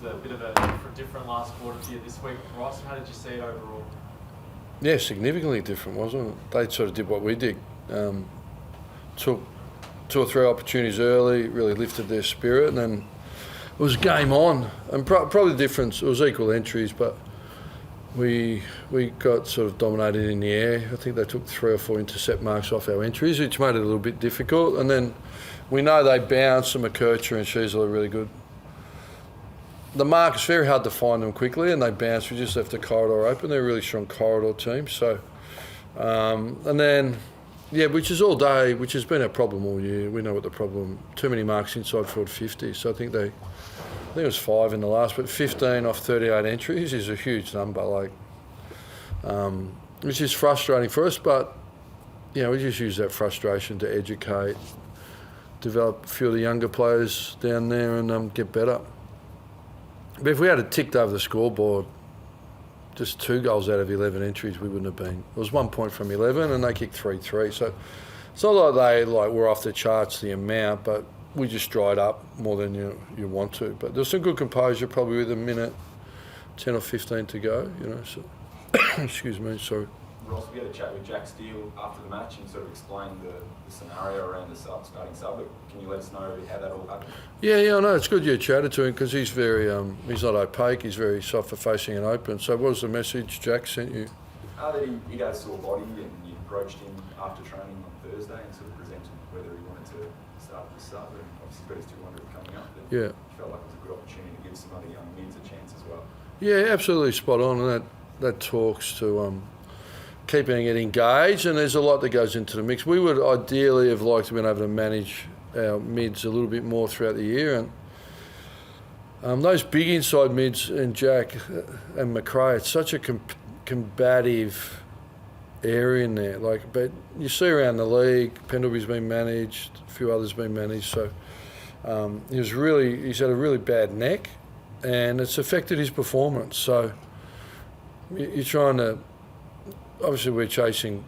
was a bit of a different last quarter for you this week, Ross. How did you see it overall? Yeah, significantly different, wasn't it? They sort of did what we did. Took 2 or 3 opportunities early, really lifted their spirit, and then it was game on. And probably the difference, it was equal entries, but we got sort of dominated in the air. I think they took 3 or 4 intercept marks off our entries, which made it a little bit difficult. And then we know they bounce, and McKercher and Sheasel are really good. The mark is very hard to find them quickly, and they bounce. We just left the corridor open. They're a really strong corridor team. So, and then, yeah, which is all day, which has been our problem all year. We know what the problem. Too many marks inside forward 50. So I think it was 5 in the last, but 15 off 38 entries is a huge number. Like, which is frustrating for us. But you know, we just use that frustration to educate, develop a few of the younger players down there, and get better. But if we had it ticked over the scoreboard, just 2 goals out of 11 entries, we wouldn't have been. It was 1 point from 11, and they kicked 3-3. So it's not like they were off the charts, the amount, but we just dried up more than you want to. But there's some good composure, probably with a minute, 10 or 15 to go. You know, so excuse me, sorry. Ross, we had a chat with Jack Steele after the match and sort of explained the scenario around the starting sub. Can you let us know how that all happened? Yeah, I know. It's good you chatted to him because he's very, he's not opaque. He's very soft-facing and open. So what was the message Jack sent you? That he had a sore body, and you approached him after training on Thursday and sort of presented whether he wanted to start the sub, and obviously got his 200 coming up. But yeah. He felt like it was a good opportunity to give some other young mids a chance as well. Yeah, absolutely spot on, and that talks to keeping it engaged, and there's a lot that goes into the mix. We would ideally have liked to have been able to manage our mids a little bit more throughout the year, and those big inside mids and Jack and McRae, it's such a combative area in there. But you see around the league, Pendlebury's been managed, a few others been managed. So he's had a really bad neck, and it's affected his performance. So you're trying to. Obviously, we're chasing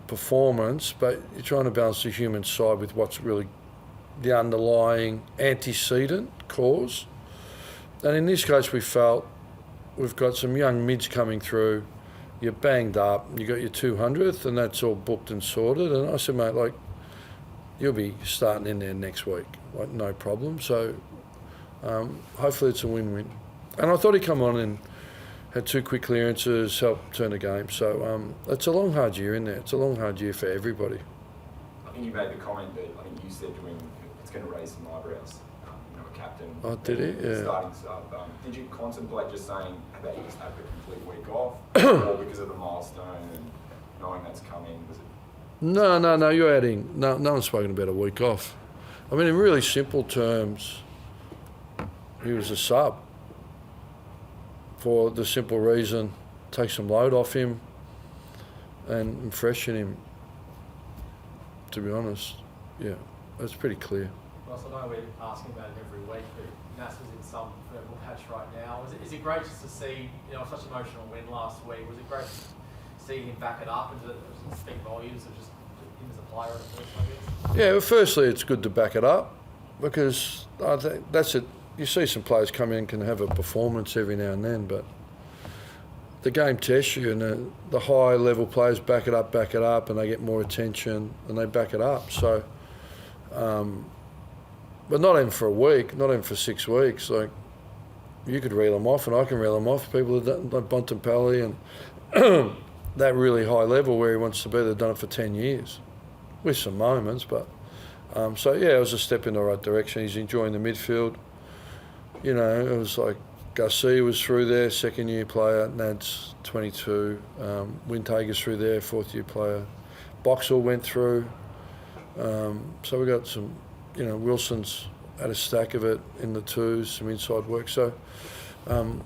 performance, but you're trying to balance the human side with what's really the underlying antecedent cause. And in this case, we felt we've got some young mids coming through. You're banged up. You got your 200th, and that's all booked and sorted. And I said, mate, you'll be starting in there next week, no problem. So hopefully it's a win-win. And I thought he'd come on and had 2 quick clearances, helped turn the game. So it's a long, hard year in there. It's a long, hard year for everybody. I think you made the comment that I think you said to him it's going to raise some eyebrows. A captain. Oh, did he? Yeah. Starting sub. Did you contemplate just saying, how about you just have a complete week off, or because of the milestone and knowing that's coming? Was it? No. You're adding. No one's spoken about a week off. I mean, in really simple terms, he was a sub. For the simple reason, take some load off him and freshen him, to be honest. Yeah, that's pretty clear. Ross, I know we're asking about it every week, but NAS is in some verbal patch right now. Is it great just to see, such an emotional win last week? Was it great to see him back it up and to speak volumes of just him as a player in the first, I guess? Yeah, well, firstly, it's good to back it up because I think that's it. You see some players come in can have a performance every now and then, but the game tests you, and the high-level players back it up, and they get more attention, and they back it up. So, but not even for a week, not even for 6 weeks. Like, you could reel them off, and I can reel them off. People like Bontempelli and that really high level where he wants to be, they've done it for 10 years, with some moments. But so yeah, it was a step in the right direction. He's enjoying the midfield. It was like Garcia was through there, 2nd-year player. Nad's 22. Wintager's through there, 4th-year player. Boxall went through. So we got some, Wilson's had a stack of it in the 2s, some inside work. So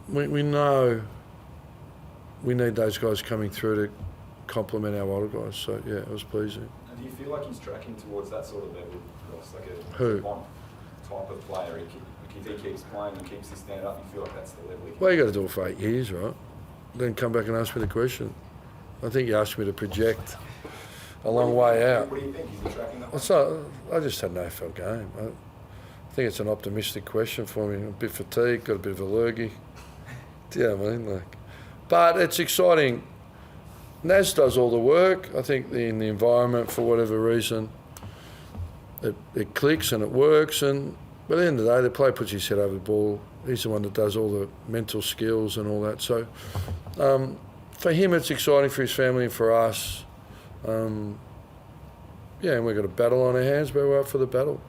we know we need those guys coming through to complement our older guys. So yeah, it was pleasing. And do you feel like he's tracking towards that sort of level, Ross? Like Who? Type of player? If he keeps playing and keeps his standard up, you feel like that's the level he can. Well, you got to do it for 8 years, right? Then come back and ask me the question. I think you asked me to project a long way out. What do you think? Is he tracking that? I just had an AFL game. I think it's an optimistic question for me. I'm a bit fatigued, got a bit of a lurgy. Do you know what I mean? But it's exciting. NAS does all the work. I think in the environment, for whatever reason, it clicks and it works. And but at the end of the day, the player puts his head over the ball. He's the one that does all the mental skills and all that. So for him, it's exciting, for his family and for us. And we've got a battle on our hands, but we're up for the battle.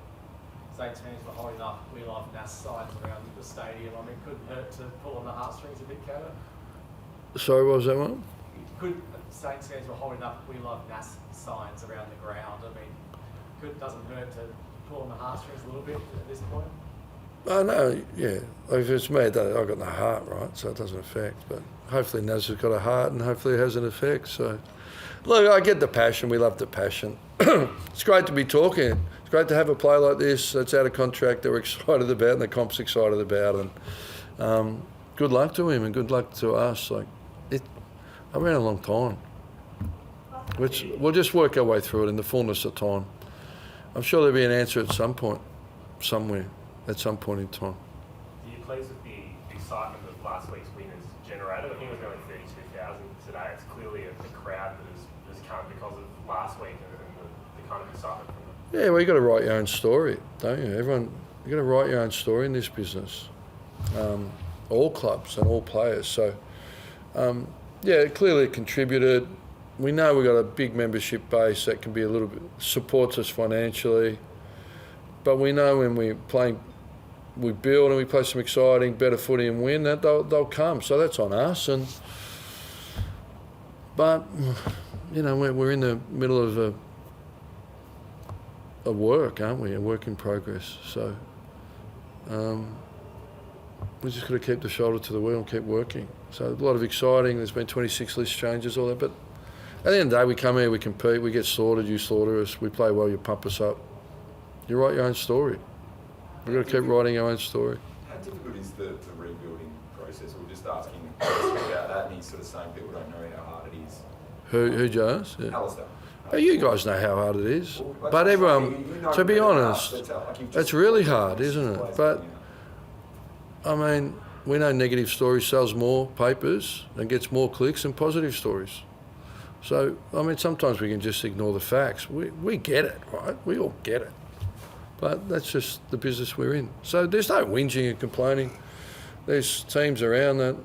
Saints fans were holding up We Love NAS signs around the stadium. I mean, it couldn't hurt to pull on the heartstrings a bit, Kilda. Sorry, what was that one? Saints fans were holding up We Love NAS signs around the ground. I mean, doesn't hurt to pull on the heartstrings a little bit at this point. I know, yeah. If it's me, I've got no heart, right? So it doesn't affect. But hopefully NAS has got a heart and hopefully it has an effect. So, look, I get the passion. We love the passion. It's great to be talking. It's great to have a player like this that's out of contract that we're excited about and the comp's excited about. And good luck to him and good luck to us. I ran a long time. We'll just work our way through it in the fullness of time. I'm sure there'll be an answer at some point, somewhere, at some point in time. Are you pleased with the excitement that last week's win has generated? I think it was only 32,000 today. It's clearly a crowd that has come because of last week and the kind of excitement from them. Yeah, well, you've got to write your own story, don't you? You've got to write your own story in this business. All clubs and all players. So, it clearly contributed. We know we've got a big membership base that can be a little bit, supports us financially. But we know when we build and we play some exciting, better footy and win, that they'll come. So that's on us. But we're in the middle of a work, aren't we? A work in progress. So we just got to keep the shoulder to the wheel and keep working. So a lot of exciting. There's been 26 list changes, all that. But at the end of the day, we come here, we compete, we get slaughtered, you slaughter us. We play well, you pump us up. You write your own story. We've got to keep writing our own story. How difficult is the rebuilding process? We're just asking about that, and he's sort of saying people don't know how hard it is. Who Jones? Yeah. Alistair. You guys know how hard it is. But everyone, to be honest, it's really hard, isn't it? But, I mean, we know negative stories sells more papers and gets more clicks than positive stories. So, I mean, sometimes we can just ignore the facts. We get it, right? We all get it. But that's just the business we're in. So there's no whinging and complaining. There's teams around that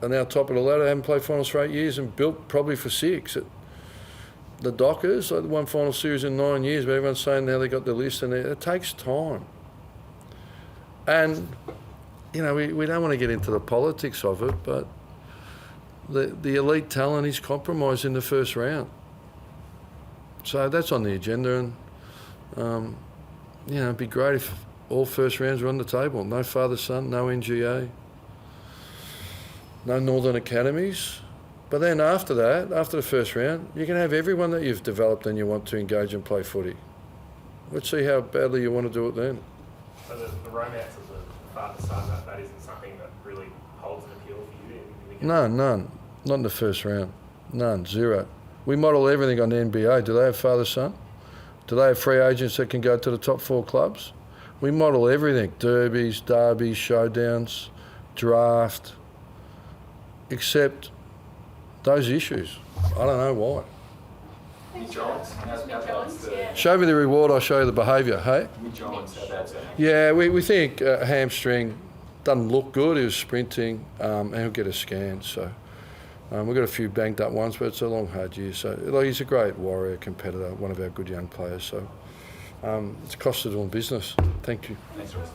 are now top of the ladder, haven't played finals for 8 years and built probably for 6. The Dockers, they won final series in 9 years, but everyone's saying now they got the list, and it takes time. And, we don't want to get into the politics of it, but the elite talent is compromised in the first round. So that's on the agenda, and it'd be great if all first rounds were on the table. No father-son, no NGA, no Northern Academies. But then after that, after the first round, you can have everyone that you've developed and you want to engage and play footy. Let's see how badly you want to do it then. So the romance of the father-son, that isn't something that really holds an appeal for you? None. Not in the first round. None. Zero. We model everything on the NBA. Do they have father-son? Do they have free agents that can go to the top 4 clubs? We model everything. Derbies, showdowns, draft, except those issues. I don't know why. Mitch Owens, Show me the reward, I'll show you the behaviour, hey? Mitch Owens, how bad's that? Yeah, we think hamstring doesn't look good. He was sprinting and he'll get a scan. So we've got a few banged up ones, but it's a long, hard year. So he's a great warrior, competitor, one of our good young players. So it's a cost of doing business. Thank you. Thanks, Ross.